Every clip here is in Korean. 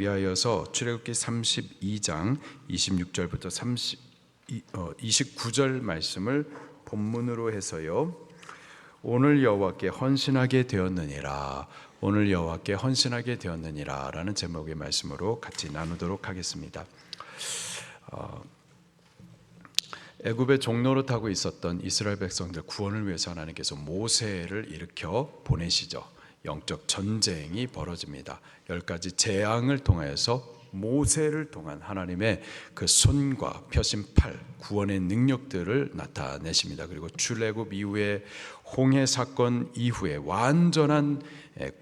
위하여서 출애굽기 32장 26절부터 29절 말씀을 본문으로 해서요, 오늘 여호와께 헌신하게 되었느니라, 오늘 여호와께 헌신하게 되었느니라 라는 제목의 말씀으로 같이 나누도록 하겠습니다. 애굽의 종노릇하고 있었던 이스라엘 백성들 구원을 위해서 하나님께서 모세를 일으켜 보내시죠. 영적 전쟁이 벌어집니다. 10가지 재앙을 통하여서 모세를 통한 하나님의 그 손과 펴신 팔, 구원의 능력들을 나타내십니다. 그리고 출애굽 이후에 홍해 사건 이후에 완전한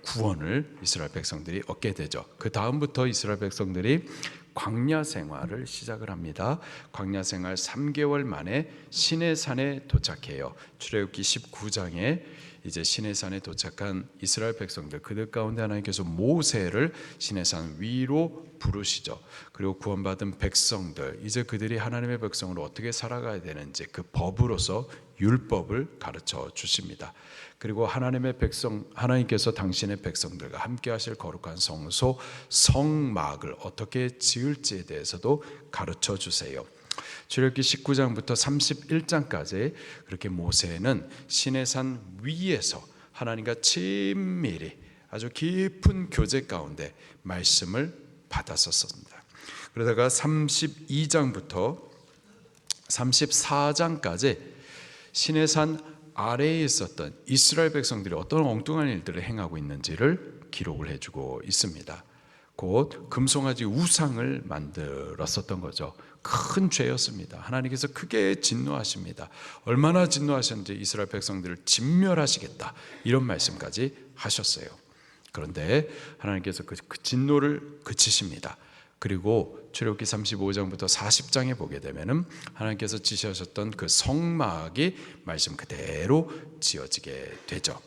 구원을 이스라엘 백성들이 얻게 되죠. 그 다음부터 이스라엘 백성들이 광야 생활을 시작을 합니다. 광야 생활 3개월 만에 시내산에 도착해요. 출애굽기 19장에 이제 시내산에 도착한 이스라엘 백성들, 그들 가운데 하나님께서 모세를 시내산 위로 부르시죠. 그리고 구원받은 백성들, 이제 그들이 하나님의 백성으로 어떻게 살아가야 되는지 그 법으로서 율법을 가르쳐 주십니다. 그리고 하나님의 백성, 하나님께서 당신의 백성들과 함께 하실 거룩한 성소 성막을 어떻게 지을지에 대해서도 가르쳐 주세요. 출애굽기 19장부터 31장까지 그렇게 모세는 시내산 위에서 하나님과 친밀히 아주 깊은 교제 가운데 말씀을 받았었습니다. 그러다가 32장부터 34장까지 시내산 아래에 있었던 이스라엘 백성들이 어떤 엉뚱한 일들을 행하고 있는지를 기록을 해주고 있습니다. 곧 금송아지 우상을 만들었었던 거죠. 큰 죄였습니다. 하나님께서 크게 진노하십니다. 얼마나 진노하셨는지 이스라엘 백성들을 진멸하시겠다, 이런 말씀까지 하셨어요. 그런데 하나님께서 그 진노를 그치십니다. 그리고 출애굽기 35장부터 40장에 보게 되면은 하나님께서 지시하셨던 그 성막이 말씀 그대로 지어지게 되죠.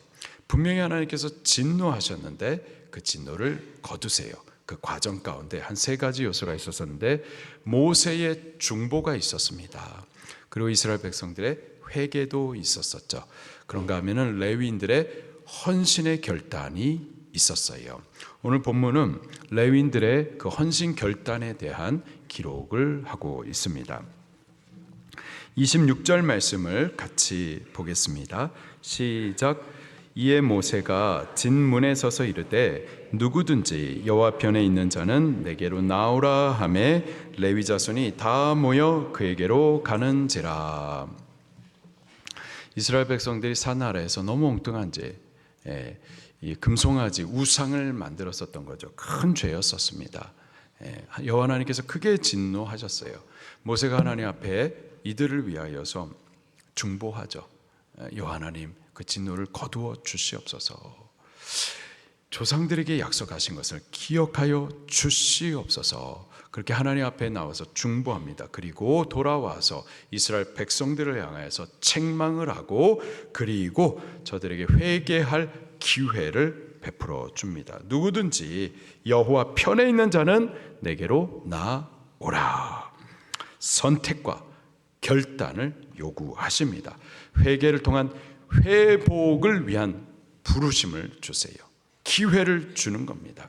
분명히 하나님께서 진노하셨는데 그 진노를 거두세요. 그 과정 가운데 한 3가지 요소가 있었는데, 모세의 중보가 있었습니다. 그리고 이스라엘 백성들의 회개도 있었었죠. 그런가 하면은 레위인들의 헌신의 결단이 있었어요. 오늘 본문은 레위인들의 그 헌신 결단에 대한 기록을 하고 있습니다. 26절 말씀을 같이 보겠습니다. 시작. 이에 모세가 진문에 서서 이르되 누구든지 여호와 편에 있는 자는 내게로 나오라 하매 레위 자손이 다 모여 그에게로 가는지라. 이스라엘 백성들이 산 아래에서 너무 엉뚱한 죄, 이 금송아지 우상을 만들었었던 거죠. 큰 죄였었습니다. 여호와 하나님께서 크게 진노하셨어요. 모세가 하나님 앞에 이들을 위하여서 중보하죠. 여호와 하나님, 그 진노를 거두어 주시옵소서. 조상들에게 약속하신 것을 기억하여 주시옵소서. 그렇게 하나님 앞에 나와서 중보합니다. 그리고 돌아와서 이스라엘 백성들을 향하여서 책망을 하고, 그리고 저들에게 회개할 기회를 베풀어 줍니다. 누구든지 여호와 편에 있는 자는 내게로 나오라. 선택과 결단을 요구하십니다. 회개를 통한 회복을 위한 부르심을 주세요. 기회를 주는 겁니다.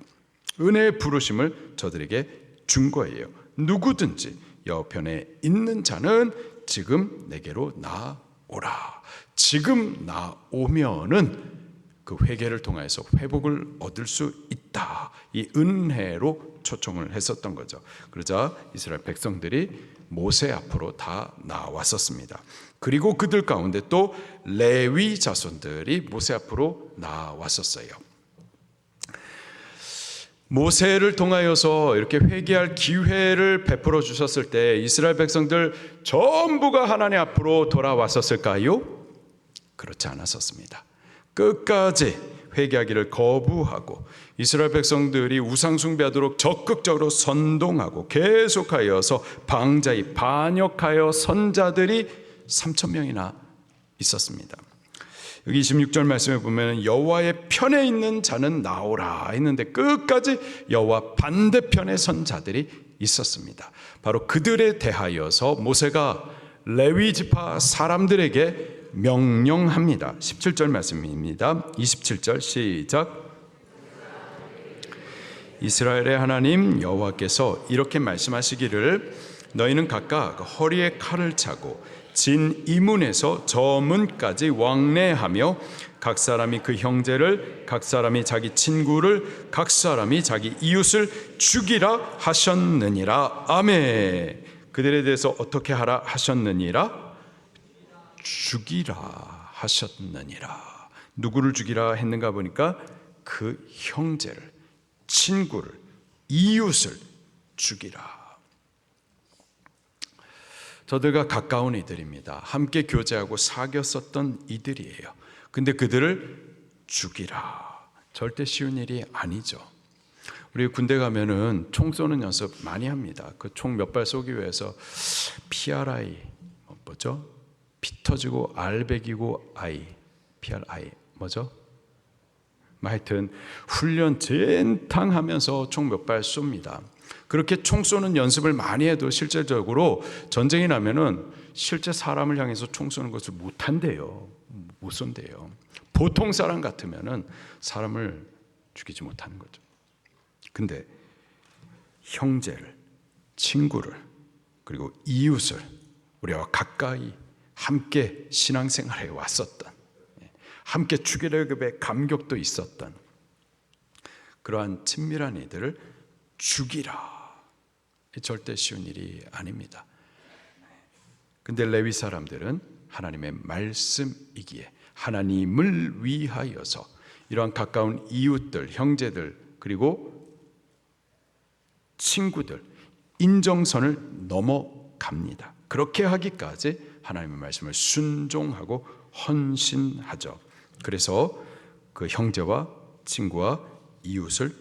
은혜의 부르심을 저들에게 준 거예요. 누구든지 여호와 편에 있는 자는 지금 내게로 나오라. 지금 나오면은 그 회개를 통해서 회복을 얻을 수 있다. 이 은혜로 초청을 했었던 거죠. 그러자 이스라엘 백성들이 모세 앞으로 다 나왔었습니다. 그리고 그들 가운데 또 레위 자손들이 모세 앞으로 나왔었어요. 모세를 통하여서 이렇게 회개할 기회를 베풀어 주셨을 때 이스라엘 백성들 전부가 하나님 앞으로 돌아왔었을까요? 그렇지 않았었습니다. 끝까지 회개하기를 거부하고 이스라엘 백성들이 우상 숭배하도록 적극적으로 선동하고 계속하여서 방자히 반역하여 선자들이 3,000명이나 있었습니다. 여기 26절 말씀에 보면 여호와의 편에 있는 자는 나오라 했는데 끝까지 여호와 반대편에 선 자들이 있었습니다. 바로 그들에 대하여서 모세가 레위 지파 사람들에게 명령합니다. 17절 말씀입니다. 27절 시작. 이스라엘의 하나님 여호와께서 이렇게 말씀하시기를 너희는 각각 허리에 칼을 차고 진 이문에서 저 문까지 왕래하며 각 사람이 그 형제를, 각 사람이 자기 친구를, 각 사람이 자기 이웃을 죽이라 하셨느니라. 아멘. 그들에 대해서 어떻게 하라 하셨느니라? 죽이라 하셨느니라. 누구를 죽이라 했는가 보니까 그 형제를, 친구를, 이웃을 죽이라. 저들과 가까운 이들입니다. 함께 교제하고 사귀었었던 이들이에요. 근데 그들을 죽이라. 절대 쉬운 일이 아니죠. 우리 군대 가면은 총 쏘는 연습 많이 합니다. 그 총 몇 발 쏘기 위해서 PRI 뭐죠? 피 터지고 알 베기고 I, PRI 뭐죠? 하여튼 훈련 젠탕하면서 총 몇 발 쏩니다. 그렇게 총 쏘는 연습을 많이 해도 실질적으로 전쟁이 나면은 실제 사람을 향해서 총 쏘는 것을 못 한대요. 못 쏜대요. 보통 사람 같으면은 사람을 죽이지 못하는 거죠. 근데 형제를, 친구를, 그리고 이웃을 우리와 가까이 함께 신앙생활에 왔었던, 함께 주기력의 감격도 있었던 그러한 친밀한 이들을 죽이라. 절대 쉬운 일이 아닙니다. 근데 레위 사람들은 하나님의 말씀이기에 하나님을 위하여서 이러한 가까운 이웃들, 형제들, 그리고 친구들, 인정선을 넘어갑니다. 그렇게 하기까지 하나님의 말씀을 순종하고 헌신하죠. 그래서 그 형제와 친구와 이웃을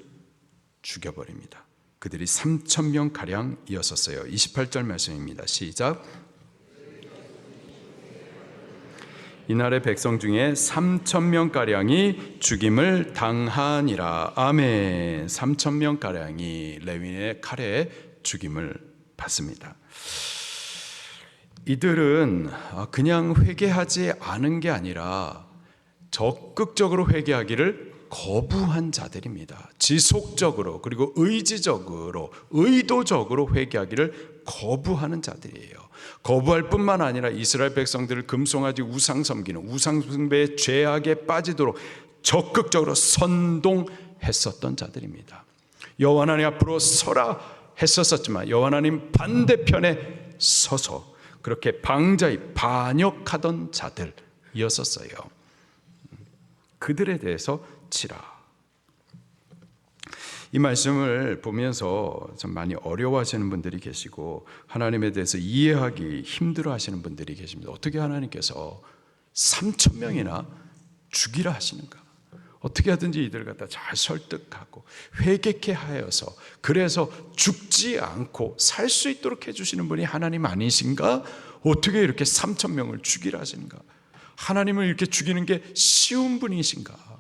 죽여버립니다. 그들이 3,000명 가량이었었어요. 28절 말씀입니다. 시작. 이날의 백성 중에 3,000명 가량이 죽임을 당하니라. 아멘. 3,000명 가량이 레위인의 칼에 죽임을 받습니다. 이들은 그냥 회개하지 않은 게 아니라 적극적으로 회개하기를 거부한 자들입니다. 지속적으로 그리고 의지적으로 의도적으로 회개하기를 거부하는 자들이에요. 거부할 뿐만 아니라 이스라엘 백성들을 금송아지 우상 섬기는 우상 숭배의 죄악에 빠지도록 적극적으로 선동했었던 자들입니다. 여호와 하나님 앞으로 서라 했었지만 여호와 하나님 반대편에 서서 그렇게 방자히 반역하던 자들이었었어요. 그들에 대해서 치라. 이 말씀을 보면서 좀 많이 어려워하시는 분들이 계시고 하나님에 대해서 이해하기 힘들어하시는 분들이 계십니다. 어떻게 하나님께서 3,000명이나 죽이라 하시는가? 어떻게 하든지 이들 갖다 잘 설득하고 회개케 하여서 그래서 죽지 않고 살 수 있도록 해주시는 분이 하나님 아니신가? 어떻게 이렇게 3,000명을 죽이라 하시는가? 하나님을 이렇게 죽이는 게 쉬운 분이신가?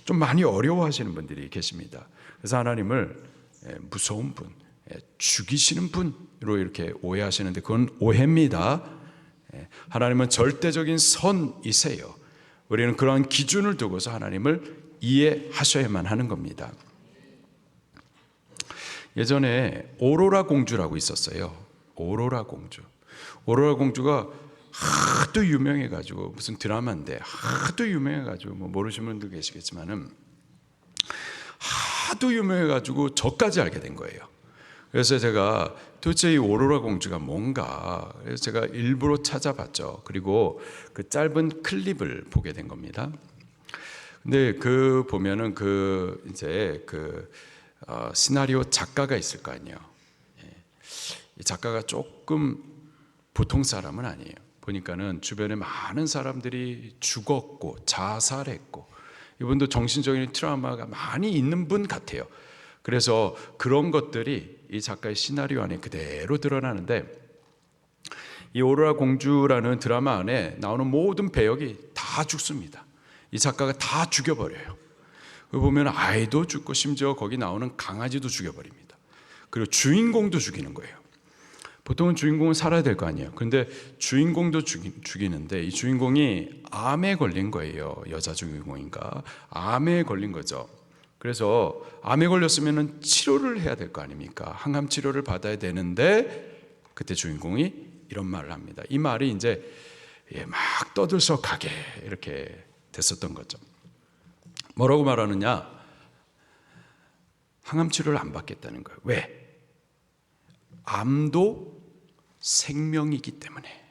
좀 많이 어려워하시는 분들이 계십니다. 그래서 하나님을 무서운 분, 죽이시는 분으로 이렇게 오해하시는데 그건 오해입니다. 하나님은 절대적인 선이세요. 우리는 그러한 기준을 두고서 하나님을 이해하셔야만 하는 겁니다. 예전에 오로라 공주라고 있었어요. 오로라 공주. 오로라 공주가 하도 유명해가지고 무슨 드라마인데 하도 유명해가지고 뭐 모르시는 분들 계시겠지만은 하도 유명해가지고 저까지 알게 된 거예요. 그래서 제가 도대체 이 오로라 공주가 뭔가 그래서 제가 일부러 찾아봤죠. 그리고 그 짧은 클립을 보게 된 겁니다. 근데 그 보면은 그 이제 그 시나리오 작가가 있을 거 아니에요. 이 작가가 조금 보통 사람은 아니에요. 보니까는 주변에 많은 사람들이 죽었고 자살했고 이분도 정신적인 트라우마가 많이 있는 분 같아요. 그래서 그런 것들이 이 작가의 시나리오 안에 그대로 드러나는데 이 오로라 공주라는 드라마 안에 나오는 모든 배역이 다 죽습니다. 이 작가가 다 죽여버려요. 보면 아이도 죽고 심지어 거기 나오는 강아지도 죽여버립니다. 그리고 주인공도 죽이는 거예요. 보통은 주인공은 살아야 될 거 아니에요. 그런데 주인공도 죽이는데 이 주인공이 암에 걸린 거예요. 여자 주인공인가? 암에 걸린 거죠. 그래서 암에 걸렸으면 치료를 해야 될 거 아닙니까? 항암 치료를 받아야 되는데 그때 주인공이 이런 말을 합니다. 이 말이 이제 막 떠들썩하게 이렇게 됐었던 거죠. 뭐라고 말하느냐? 항암 치료를 안 받겠다는 거예요. 왜? 암도 생명이기 때문에.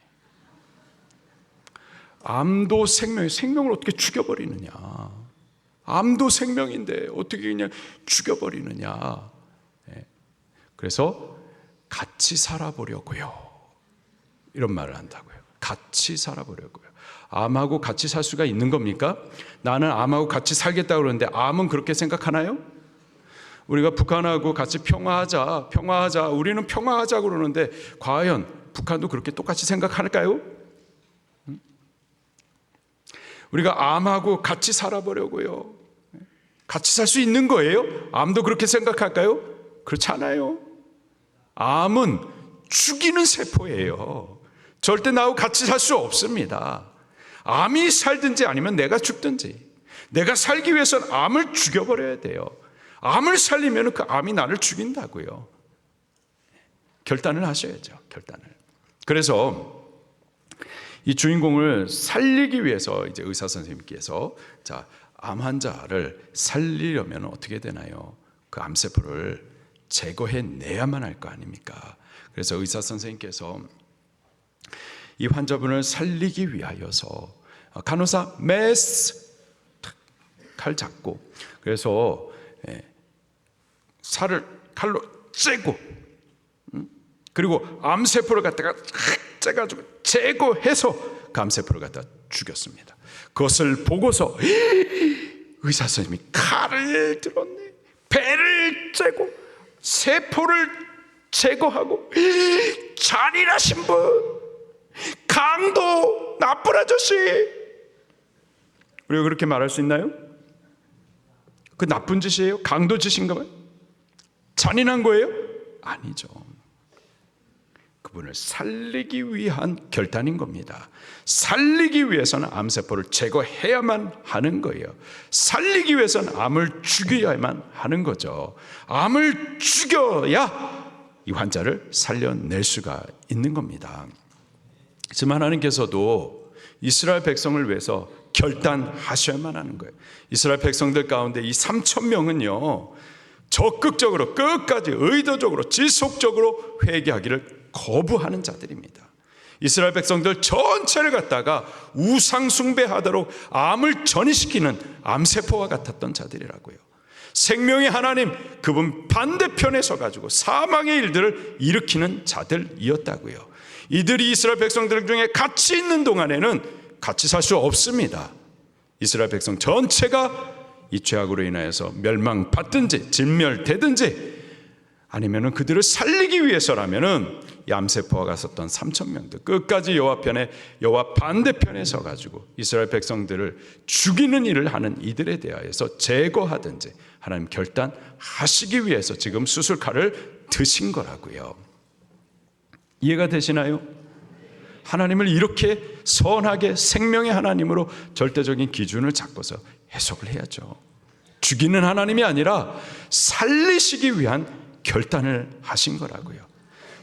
암도 생명을 어떻게 죽여버리느냐? 암도 생명인데 어떻게 그냥 죽여버리느냐? 그래서 같이 살아보려고요. 이런 말을 한다고요. 같이 살아보려고요. 암하고 같이 살 수가 있는 겁니까? 나는 암하고 같이 살겠다고 그러는데 암은 그렇게 생각하나요? 우리가 북한하고 같이 평화하자, 우리는 평화하자고 그러는데 과연 북한도 그렇게 똑같이 생각할까요? 우리가 암하고 같이 살아보려고요. 같이 살 수 있는 거예요? 암도 그렇게 생각할까요? 그렇지 않아요. 암은 죽이는 세포예요. 절대 나하고 같이 살 수 없습니다. 암이 살든지 아니면 내가 죽든지. 내가 살기 위해서는 암을 죽여버려야 돼요. 암을 살리면 그 암이 나를 죽인다고요. 결단을 하셔야죠. 결단을. 그래서 이 주인공을 살리기 위해서 이제 의사 선생님께서 자, 암 환자를 살리려면 어떻게 되나요? 그 암세포를 제거해 내야만 할 거 아닙니까? 그래서 의사 선생님께서 이 환자분을 살리기 위하여서 간호사 메스 칼 잡고 그래서 살을 칼로 째고 그리고 암세포를 갖다가 째가지고 제거해서 그 암세포를 갖다 죽였습니다. 그것을 보고서 의사 선생님이 칼을 들었네, 배를 째고 세포를 제거하고 잔인하신 분, 강도, 나쁜 아저씨, 우리가 그렇게 말할 수 있나요? 그 나쁜 짓이에요? 강도 짓인가 봐요? 잔인한 거예요? 아니죠. 그분을 살리기 위한 결단인 겁니다. 살리기 위해서는 암세포를 제거해야만 하는 거예요. 살리기 위해서는 암을 죽여야만 하는 거죠. 암을 죽여야 이 환자를 살려낼 수가 있는 겁니다. 지금 하나님께서도 이스라엘 백성을 위해서 결단하셔야만 하는 거예요. 이스라엘 백성들 가운데 이 3,000명은요 적극적으로 끝까지 의도적으로 지속적으로 회개하기를 거부하는 자들입니다. 이스라엘 백성들 전체를 갖다가 우상 숭배하도록 암을 전이시키는 암세포와 같았던 자들이라고요. 생명의 하나님 그분 반대편에 서가지고 사망의 일들을 일으키는 자들이었다고요. 이들이 이스라엘 백성들 중에 같이 있는 동안에는 같이 살 수 없습니다. 이스라엘 백성 전체가 이 죄악으로 인하여서 멸망받든지 진멸되든지 아니면은 그들을 살리기 위해서라면은 암세포와 같았던 3,000명도 끝까지 여호와 반대편에 서가지고 이스라엘 백성들을 죽이는 일을 하는 이들에 대하여서 제거하든지 하나님 결단하시기 위해서 지금 수술칼을 드신 거라고요. 이해가 되시나요? 하나님을 이렇게 선하게 생명의 하나님으로 절대적인 기준을 잡고서 해석을 해야죠. 죽이는 하나님이 아니라 살리시기 위한 결단을 하신 거라고요.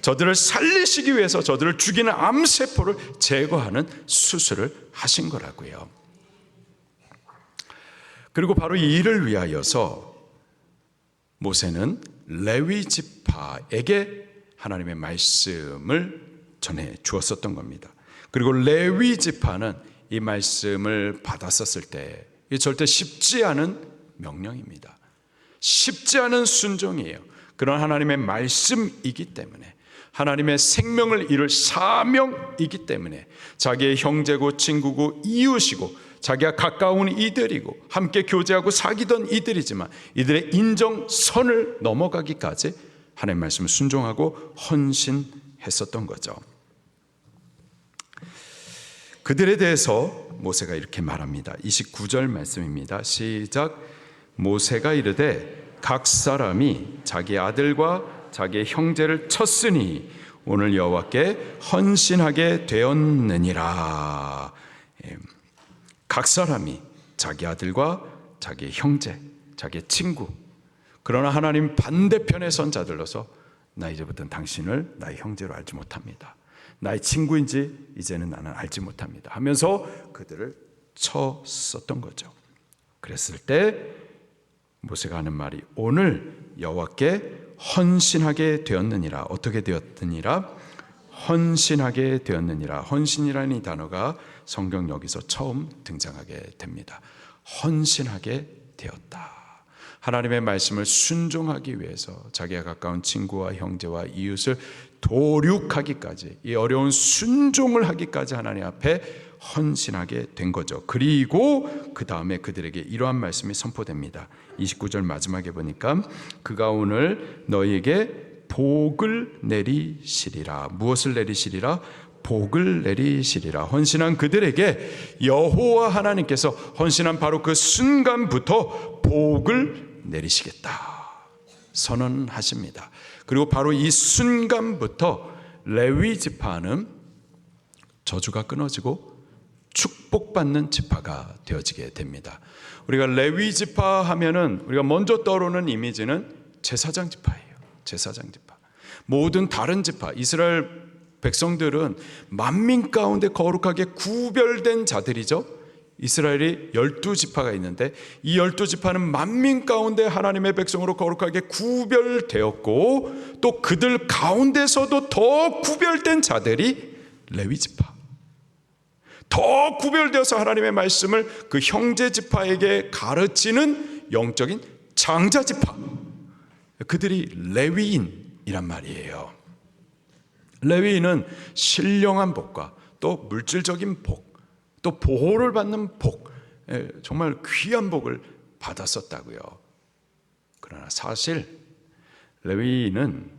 저들을 살리시기 위해서 저들을 죽이는 암세포를 제거하는 수술을 하신 거라고요. 그리고 바로 이 일을 위하여서 모세는 레위 지파에게 하나님의 말씀을 전해 주었었던 겁니다. 그리고 레위 지파는 이 말씀을 받았었을 때 이 절대 쉽지 않은 명령입니다. 쉽지 않은 순종이에요. 그런 하나님의 말씀이기 때문에, 하나님의 생명을 이룰 사명이기 때문에 자기의 형제고 친구고 이웃이고 자기가 가까운 이들이고 함께 교제하고 사귀던 이들이지만 이들의 인정선을 넘어가기까지 하나님의 말씀을 순종하고 헌신했었던 거죠. 그들에 대해서 모세가 이렇게 말합니다. 29절 말씀입니다. 시작. 모세가 이르되 각 사람이 자기 아들과 자기의 형제를 쳤으니 오늘 여호와께 헌신하게 되었느니라. 각 사람이 자기 아들과 자기 형제, 자기의 친구, 그러나 하나님 반대편에 선 자들로서 나 이제부터는 당신을 나의 형제로 알지 못합니다. 나의 친구인지 이제는 나는 알지 못합니다 하면서 그들을 쳤었던 거죠. 그랬을 때 모세가 하는 말이 오늘 여호와께 헌신하게 되었느니라. 어떻게 되었느니라? 헌신하게 되었느니라. 헌신이라는 이 단어가 성경 여기서 처음 등장하게 됩니다. 헌신하게 되었다. 하나님의 말씀을 순종하기 위해서 자기가 가까운 친구와 형제와 이웃을 도륙하기까지, 이 어려운 순종을 하기까지 하나님 앞에 헌신하게 된 거죠. 그리고 그 다음에 그들에게 이러한 말씀이 선포됩니다. 29절 마지막에 보니까 그가 오늘 너희에게 복을 내리시리라. 무엇을 내리시리라? 복을 내리시리라. 헌신한 그들에게 여호와 하나님께서 헌신한 바로 그 순간부터 복을 내리시겠다 선언하십니다. 그리고 바로 이 순간부터 레위 지파는 저주가 끊어지고 축복받는 지파가 되어지게 됩니다. 우리가 레위 지파 하면은 우리가 먼저 떠오르는 이미지는 제사장 지파예요. 제사장 지파. 모든 다른 지파, 이스라엘 백성들은 만민 가운데 거룩하게 구별된 자들이죠. 이스라엘이 12지파가 있는데 이 12지파는 만민 가운데 하나님의 백성으로 거룩하게 구별되었고, 또 그들 가운데서도 더 구별된 자들이 레위지파, 더 구별되어서 하나님의 말씀을 그 형제지파에게 가르치는 영적인 장자지파, 그들이 레위인이란 말이에요. 레위인은 신령한 복과 또 물질적인 복, 또 보호를 받는 복, 정말 귀한 복을 받았었다고요. 그러나 사실 레위인은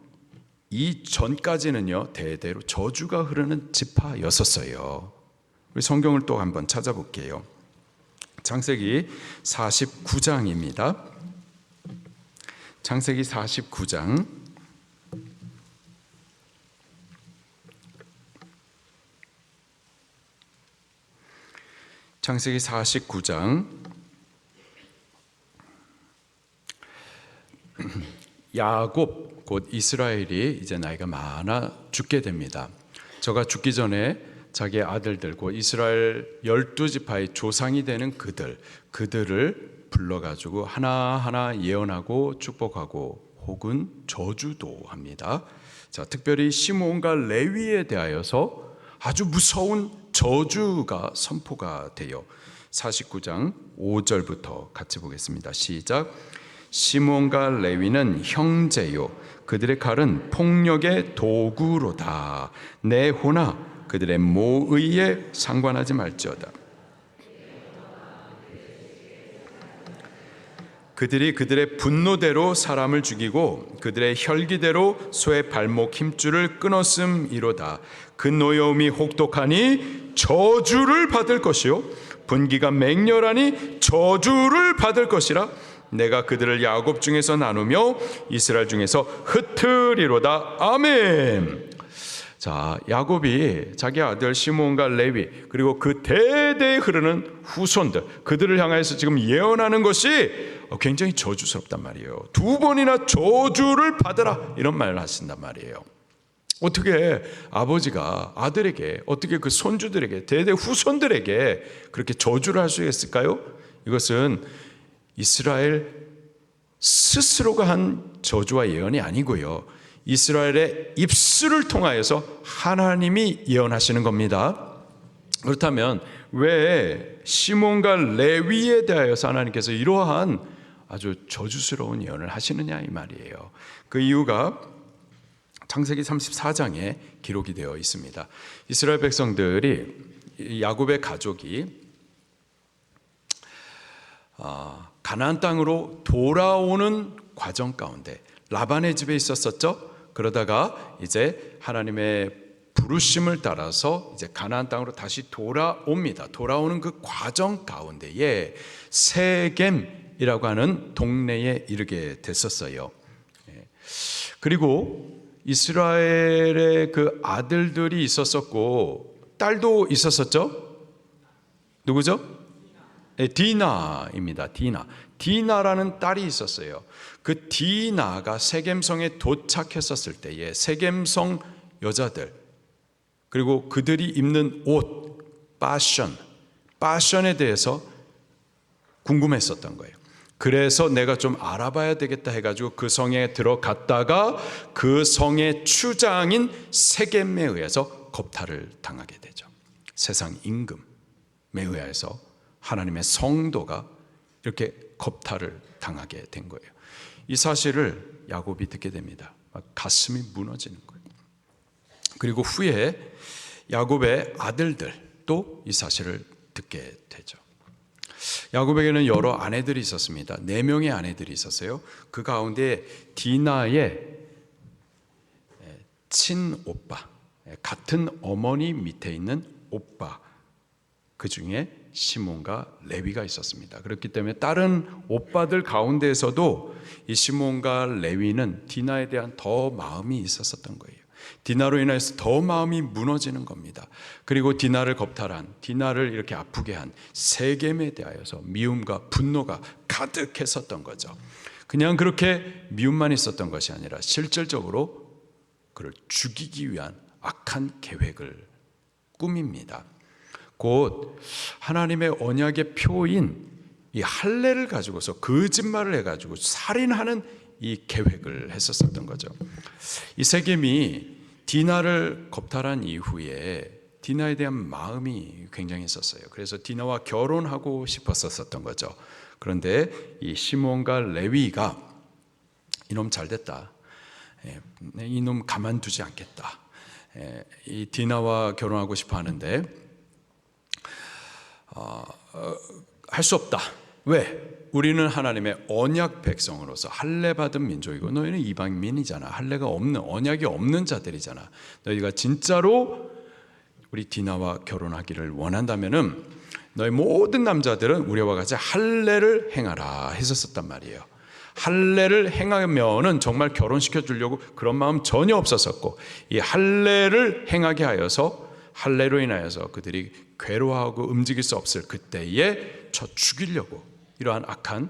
이전까지는요 대대로 저주가 흐르는 지파였었어요. 우리 성경을 또 한번 찾아볼게요. 창세기 49장입니다. 창세기 49장 창세기 49장 야곱 곧 이스라엘이 이제 나이가 많아 죽게 됩니다. 저가 죽기 전에 자기의 아들들 곧 이스라엘 12지파의 조상이 되는 그들을 불러가지고 하나하나 예언하고 축복하고 혹은 저주도 합니다. 자, 특별히 시므온과 레위에 대하여서 아주 무서운 저주가 선포가 돼요. 49장 5절부터 같이 보겠습니다. 시작. 시므온과 레위는 형제요 그들의 칼은 폭력의 도구로다. 내 호나 그들의 모의에 상관하지 말지어다. 그들이 그들의 분노대로 사람을 죽이고 그들의 혈기대로 소의 발목 힘줄을 끊었음이로다. 그 노여움이 혹독하니 저주를 받을 것이요 분기가 맹렬하니 저주를 받을 것이라. 내가 그들을 야곱 중에서 나누며 이스라엘 중에서 흩으리로다. 아멘. 자, 야곱이 자기 아들 시므온과 레위 그리고 그 대대에 흐르는 후손들, 그들을 향해서 지금 예언하는 것이 굉장히 저주스럽단 말이에요. 2번이나 저주를 받으라 이런 말을 하신단 말이에요. 어떻게 아버지가 아들에게, 어떻게 그 손주들에게, 대대 후손들에게 그렇게 저주를 할 수 있을까요? 이것은 이스라엘 스스로가 한 저주와 예언이 아니고요, 이스라엘의 입술을 통하여서 하나님이 예언하시는 겁니다. 그렇다면 왜 시몬과 레위에 대하여서 하나님께서 이러한 아주 저주스러운 예언을 하시느냐 이 말이에요. 그 이유가 창세기 34장에 기록이 되어 있습니다. 이스라엘 백성들이, 야곱의 가족이 가나안 땅으로 돌아오는 과정 가운데 라반의 집에 있었었죠. 그러다가 이제 하나님의 부르심을 따라서 이제 가나안 땅으로 다시 돌아옵니다. 돌아오는 그 과정 가운데에 세겜이라고 하는 동네에 이르게 됐었어요. 그리고 이스라엘의 그 아들들이 있었었고 딸도 있었었죠. 누구죠? 디나입니다. 디나라는 딸이 있었어요. 그 디나가 세겜성에 도착했었을 때에 세겜성 여자들, 그리고 그들이 입는 옷, 패션에 대해서 궁금했었던 거예요. 그래서 내가 좀 알아봐야 되겠다 해가지고 그 성에 들어갔다가 그 성의 추장인 세겜에 의해서 겁탈을 당하게 되죠. 세상 임금에 의해서 하나님의 성도가 이렇게 겁탈을 당하게 된 거예요. 이 사실을 야곱이 듣게 됩니다. 가슴이 무너지는 거예요. 그리고 후에 야곱의 아들들도 이 사실을 듣게 되죠. 야곱에게는 여러 아내들이 있었습니다. 4명의 아내들이 있었어요. 그 가운데 디나의 친오빠, 같은 어머니 밑에 있는 오빠, 그 중에 시몬과 레위가 있었습니다. 그렇기 때문에 다른 오빠들 가운데에서도 이 시몬과 레위는 디나에 대한 더 마음이 있었던 거예요. 디나로 인해서 더 마음이 무너지는 겁니다. 그리고 디나를 겁탈한, 디나를 이렇게 아프게 한 세겜에 대하여서 미움과 분노가 가득했었던 거죠. 그냥 그렇게 미움만 있었던 것이 아니라 실질적으로 그를 죽이기 위한 악한 계획을 꾸밉니다. 곧 하나님의 언약의 표인 이 할례를 가지고서 거짓말을 해가지고 살인하는 이 계획을 했었던 거죠. 이 세겜이 디나를 겁탈한 이후에 디나에 대한 마음이 굉장히 있었어요. 그래서 디나와 결혼하고 싶었었던 거죠. 그런데 이 시몬과 레위가 이놈 잘됐다, 이놈 가만두지 않겠다, 이 디나와 결혼하고 싶어 하는데 할 수 없다. 왜? 우리는 하나님의 언약 백성으로서 할례 받은 민족이고 너희는 이방민이잖아. 할례가 없는, 언약이 없는 자들이잖아. 너희가 진짜로 우리 디나와 결혼하기를 원한다면은 너희 모든 남자들은 우리와 같이 할례를 행하라 했었단 말이에요. 할례를 행하면은 정말 결혼시켜 주려고 그런 마음 전혀 없었었고, 이 할례를 행하게 하여서 할례로 인하여서 그들이 괴로워하고 움직일 수 없을 그때에 저 죽이려고 이러한 악한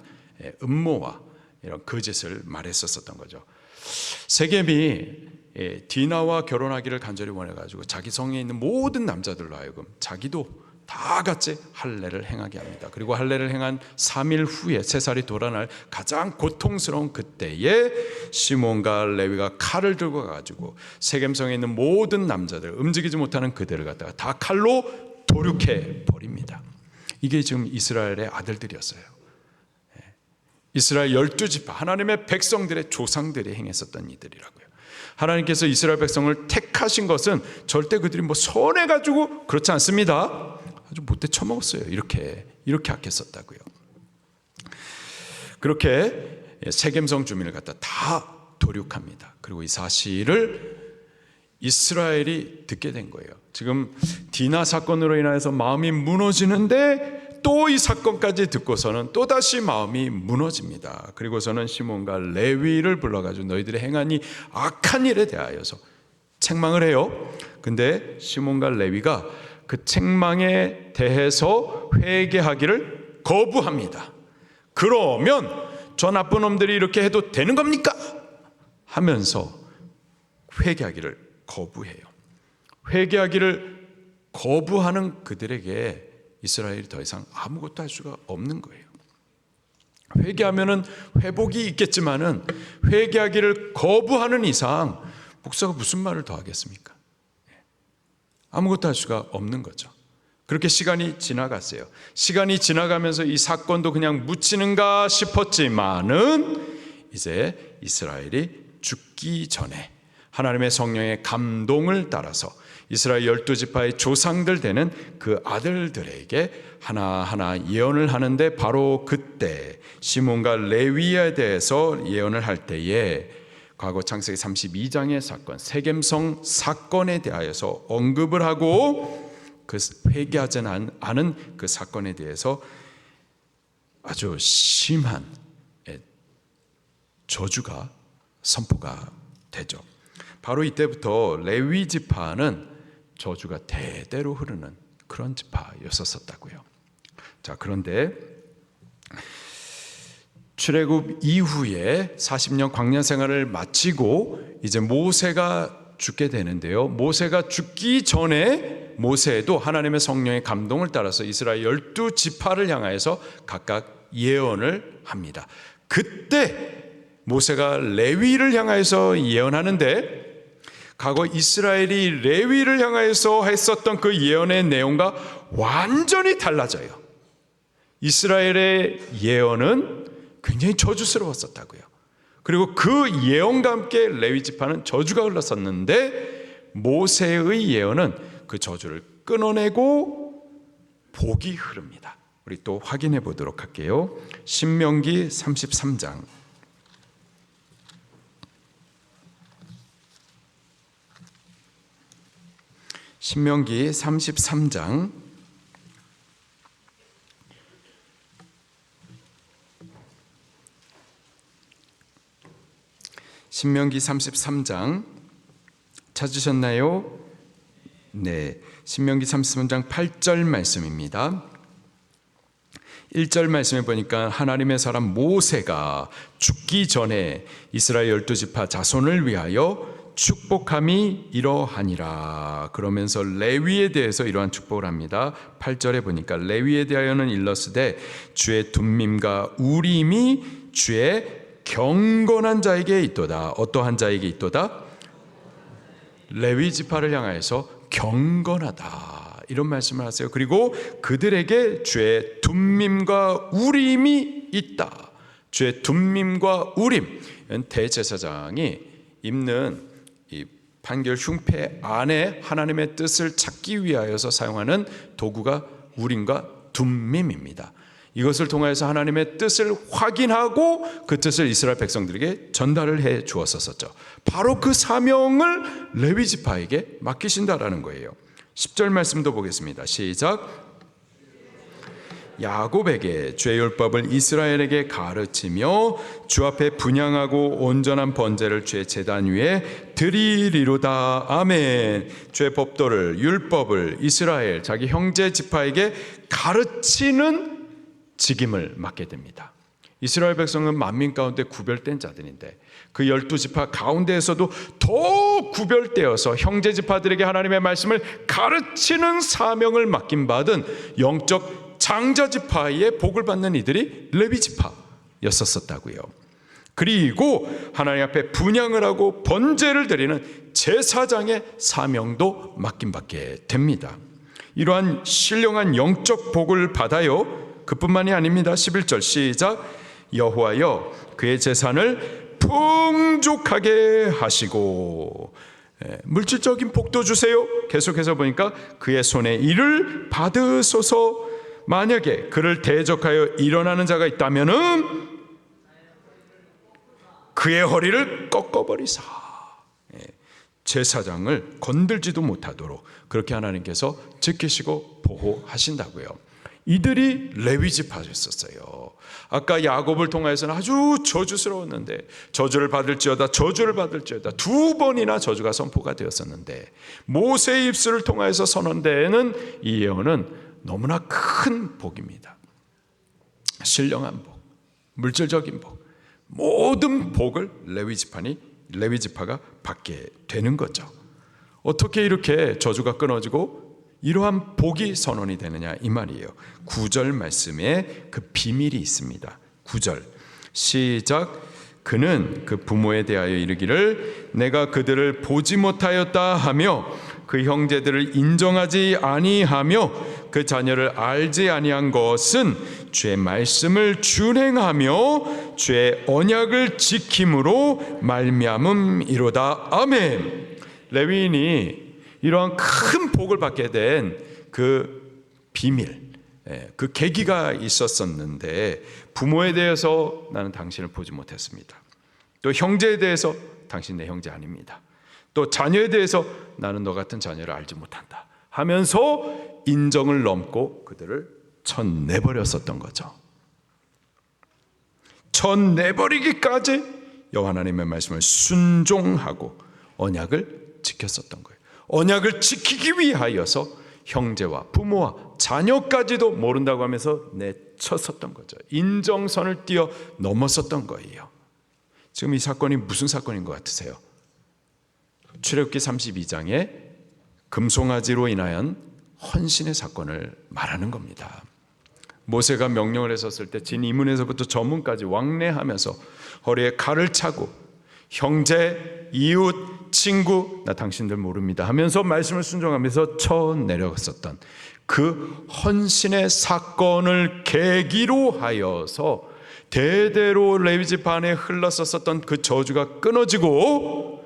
음모와 이런 거짓을 말했었던 거죠. 세겜이 디나와 결혼하기를 간절히 원해가지고 자기 성에 있는 모든 남자들로 하여금 자기도 다 같이 할례를 행하게 합니다. 그리고 할례를 행한 3일 후에 3살이 돌아날 가장 고통스러운 그때에 시몬과 레위가 칼을 들고 가지고 세겜성에 있는 모든 남자들, 움직이지 못하는 그들을 갖다가 다 칼로 도륙해 버립니다. 이게 지금 이스라엘의 아들들이었어요. 이스라엘 12지파, 하나님의 백성들의 조상들이 행했었던 이들이라고요. 하나님께서 이스라엘 백성을 택하신 것은 절대 그들이 뭐 선해가지고 그렇지 않습니다. 아주 못돼 처먹었어요. 이렇게 악했었다고요. 그렇게 세겜성 주민을 갖다 다 도륙합니다. 그리고 이 사실을 이스라엘이 듣게 된 거예요. 지금 디나 사건으로 인해서 마음이 무너지는데 또 이 사건까지 듣고서는 또다시 마음이 무너집니다. 그리고서는 시몬과 레위를 불러가지고 너희들이 행한 이 악한 일에 대하여서 책망을 해요. 근데 시몬과 레위가 그 책망에 대해서 회개하기를 거부합니다. 그러면 저 나쁜 놈들이 이렇게 해도 되는 겁니까? 하면서 회개하기를 거부해요. 회개하기를 거부하는 그들에게 이스라엘이 더 이상 아무것도 할 수가 없는 거예요. 회개하면은 회복이 있겠지만은 회개하기를 거부하는 이상 목사가 무슨 말을 더 하겠습니까? 아무것도 할 수가 없는 거죠. 그렇게 시간이 지나갔어요. 시간이 지나가면서 이 사건도 그냥 묻히는가 싶었지만은 이제 이스라엘이 죽기 전에 하나님의 성령의 감동을 따라서 이스라엘 12지파의 조상들 되는 그 아들들에게 하나하나 예언을 하는데, 바로 그때 시몬과 레위에 대해서 예언을 할 때에 과거 창세기 32장의 사건, 세겜성 사건에 대하여서 언급을 하고 그 회개하지 않은 그 사건에 대해서 아주 심한 저주가 선포가 되죠. 바로 이때부터 레위 지파는 저주가 대대로 흐르는 그런 지파였었다고요. 자, 그런데 출애굽 이후에 40년 광야 생활을 마치고 이제 모세가 죽게 되는데요. 모세가 죽기 전에 모세도 하나님의 성령의 감동을 따라서 이스라엘 12지파를 향하여서 각각 예언을 합니다. 그때 모세가 레위를 향하여서 예언하는데, 과거 이스라엘이 레위를 향하여서 했었던 그 예언의 내용과 완전히 달라져요. 이스라엘의 예언은 굉장히 저주스러웠었다고요. 그리고 그 예언과 함께 레위 지파는 저주가 흘렀었는데, 모세의 예언은 그 저주를 끊어내고 복이 흐릅니다. 우리 또 확인해 보도록 할게요. 신명기 33장. 신명기 33장 33장 찾으셨나요? 네, 신명기 33장 8절 말씀입니다. 1절 말씀에 보니까 하나님의 사람 모세가 죽기 전에 이스라엘 12지파 자손을 위하여 축복함이 이러하니라 그러면서 레위에 대해서 이러한 축복을 합니다. 8절에 보니까 레위에 대하여는 일러스되 주의 둠밈과 우림이 주의 경건한 자에게 있도다. 어떠한 자에게 있도다? 레위 지파를 향하여서 경건하다, 이런 말씀을 하세요. 그리고 그들에게 주의 둠밈과 우림이 있다. 주의 둠밈과 우림, 대제사장이 입는 이 판결 흉패 안에 하나님의 뜻을 찾기 위하여서 사용하는 도구가 우림과 둠밈입니다. 이것을 통해서 하나님의 뜻을 확인하고 그 뜻을 이스라엘 백성들에게 전달을 해 주었었죠. 바로 그 사명을 레위 지파에게 맡기신다라는 거예요. 10절 말씀도 보겠습니다. 시작. 야곱에게 주의 율법을 이스라엘에게 가르치며 주 앞에 분향하고 온전한 번제를 주의 제단 위에 드리리로다. 아멘. 주의 법도를, 율법을 이스라엘 자기 형제 지파에게 가르치는 직임을 맡게 됩니다. 이스라엘 백성은 만민 가운데 구별된 자들인데 그 12지파 가운데에서도 더 구별되어서 형제 지파들에게 하나님의 말씀을 가르치는 사명을 맡김받은 영적 장자 지파의 복을 받는 이들이 레위 지파였었다고요. 그리고 하나님 앞에 분향을 하고 번제를 드리는 제사장의 사명도 맡김받게 됩니다. 이러한 신령한 영적 복을 받아요. 그뿐만이 아닙니다. 11절 시작. 여호와여 그의 재산을 풍족하게 하시고, 물질적인 복도 주세요. 계속해서 보니까 그의 손에 일을 받으소서. 만약에 그를 대적하여 일어나는 자가 있다면은 그의 허리를 꺾어버리사. 제사장을 건들지도 못하도록 그렇게 하나님께서 지키시고 보호하신다고요. 이들이 레위 지파였었어요. 아까 야곱을 통하여서는 아주 저주스러웠는데 저주를 받을지어다 두 번이나 저주가 선포가 되었었는데, 모세의 입술을 통하여서 선언되는 이 예언은 너무나 큰 복입니다. 신령한 복, 물질적인 복, 모든 복을 레위 지파가 받게 되는 거죠. 어떻게 이렇게 저주가 끊어지고 이러한 복이 선언이 되느냐 이 말이에요. 9절 말씀에 그 비밀이 있습니다. 9절 시작. 그는 그 부모에 대하여 이르기를 내가 그들을 보지 못하였다 하며 그 형제들을 인정하지 아니하며 그 자녀를 알지 아니한 것은 주의 말씀을 준행하며 주의 언약을 지킴으로 말미암음이로다. 아멘. 레위인이 이러한 큰 복을 받게 된 그 비밀, 그 계기가 있었었는데, 부모에 대해서 나는 당신을 보지 못했습니다. 또 형제에 대해서 당신 내 형제 아닙니다. 또 자녀에 대해서 나는 너 같은 자녀를 알지 못한다 하면서 인정을 넘고 그들을 쳐내버렸었던 거죠. 쳐내버리기까지 여호와 하나님의 말씀을 순종하고 언약을 지켰었던 거예요. 언약을 지키기 위하여서 형제와 부모와 자녀까지도 모른다고 하면서 다쳤었던 거죠. 인정선을 뛰어 넘었었던 거예요. 지금 이 사건이 무슨 사건인 것 같으세요? 출애굽기 32장에 금송아지로 인하여 헌신의 사건을 말하는 겁니다. 모세가 명령을 했었을 때 진 이문에서부터 저문까지 왕래하면서 허리에 칼을 차고 형제, 이웃, 친구 나 당신들 모릅니다 하면서 말씀을 순종하면서 쳐 내려갔었던 그 헌신의 사건을 계기로 하여서 대대로 레위 지파 안에 흘렀었던 그 저주가 끊어지고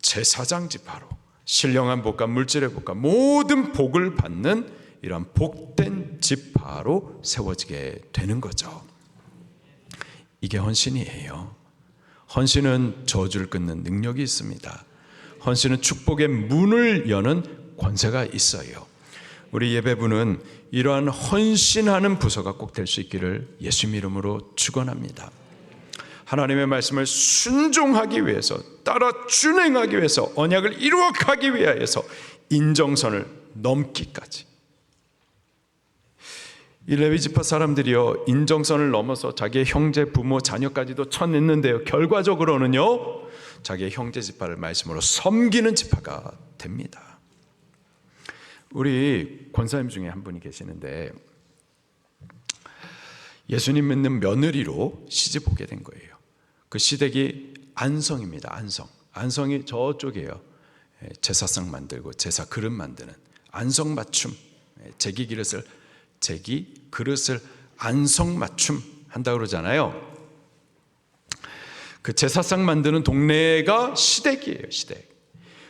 제사장 지파로 신령한 복과 물질의 복과 모든 복을 받는 이러한 복된 지파로 세워지게 되는 거죠. 이게 헌신이에요. 헌신은 저주를 끊는 능력이 있습니다. 헌신은 축복의 문을 여는 권세가 있어요. 우리 예배부는 이러한 헌신하는 부서가 꼭 될 수 있기를 예수님 이름으로 축원합니다. 하나님의 말씀을 순종하기 위해서, 따라 준행하기 위해서, 언약을 이루어가기 위하여서 인정선을 넘기까지. 이 레위 지파 사람들이요, 인정선을 넘어서 자기의 형제, 부모, 자녀까지도 쳐냈는데요, 결과적으로는요 자기의 형제 지파를 말씀으로 섬기는 지파가 됩니다. 우리 권사님 중에 한 분이 계시는데 예수님 믿는 며느리로 시집 오게 된 거예요. 그 시댁이 안성입니다. 안성이 저쪽이에요. 제사상 만들고 제사 그릇 만드는 안성 맞춤, 제기 그릇을 안성 맞춤 한다고 그러잖아요. 그 제사상 만드는 동네가 시댁이에요. 시댁.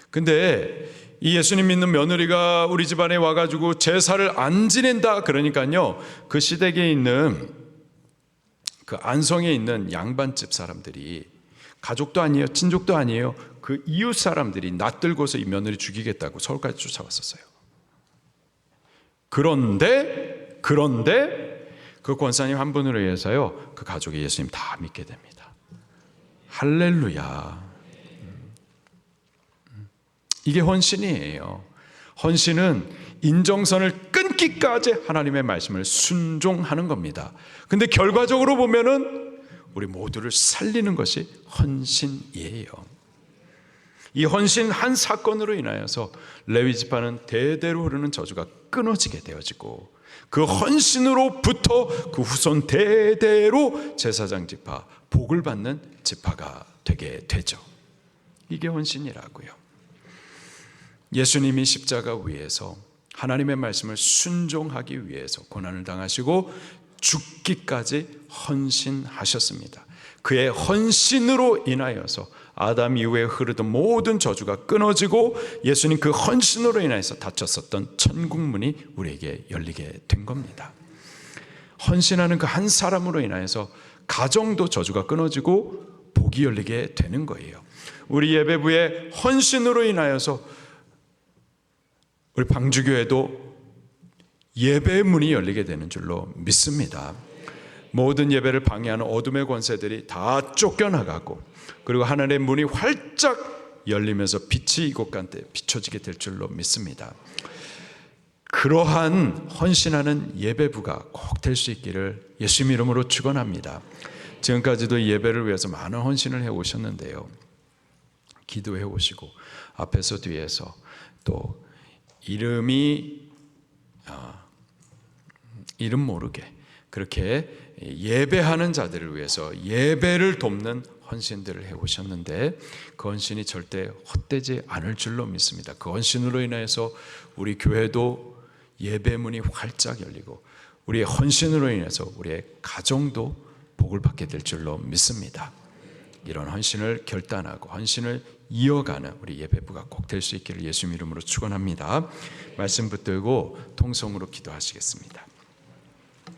근데 이 예수님 믿는 며느리가 우리 집안에 와가지고 제사를 안 지낸다 그러니까요, 그 시댁에 있는 그 안성에 있는 양반집 사람들이, 가족도 아니에요, 친족도 아니에요, 그 이웃 사람들이 낯들고서 이 며느리 죽이겠다고 서울까지 쫓아왔었어요. 그런데 그 권사님 한 분으로 인해서요 그 가족이 예수님 다 믿게 됩니다. 할렐루야. 이게 헌신이에요. 헌신은 인정선을 끊기까지 하나님의 말씀을 순종하는 겁니다. 근데 결과적으로 보면은 우리 모두를 살리는 것이 헌신이에요. 이 헌신 한 사건으로 인하여서 레위 지파는 대대로 흐르는 저주가 끊어지게 되어지고, 그 헌신으로부터 그 후손 대대로 제사장 지파, 복을 받는 지파가 되게 되죠. 이게 헌신이라고요. 예수님이 십자가 위에서 하나님의 말씀을 순종하기 위해서 고난을 당하시고 죽기까지 헌신하셨습니다. 그의 헌신으로 인하여서 아담 이후에 흐르던 모든 저주가 끊어지고 예수님 그 헌신으로 인해서 닫혔었던 천국문이 우리에게 열리게 된 겁니다. 헌신하는 그 한 사람으로 인하여서 가정도 저주가 끊어지고 복이 열리게 되는 거예요. 우리 예배부의 헌신으로 인하여서 우리 방주교회도 예배의 문이 열리게 되는 줄로 믿습니다. 모든 예배를 방해하는 어둠의 권세들이 다 쫓겨나가고, 그리고 하늘의 문이 활짝 열리면서 빛이 이곳 가운데 비춰지게 될 줄로 믿습니다. 그러한 헌신하는 예배부가 꼭 될 수 있기를 예수님 이름으로 축원합니다. 지금까지도 예배를 위해서 많은 헌신을 해오셨는데요, 기도해 오시고 앞에서 뒤에서 또 이름 모르게 그렇게 예배하는 자들을 위해서 예배를 돕는 헌신들을 해오셨는데, 그 헌신이 절대 헛되지 않을 줄로 믿습니다. 그 헌신으로 인해서 우리 교회도 예배문이 활짝 열리고, 우리의 헌신으로 인해서 우리의 가정도 복을 받게 될 줄로 믿습니다. 이런 헌신을 결단하고 헌신을 이어가는 우리 예배부가 꼭 될 수 있기를 예수님 이름으로 축원합니다. 말씀 붙들고 통성으로 기도하시겠습니다.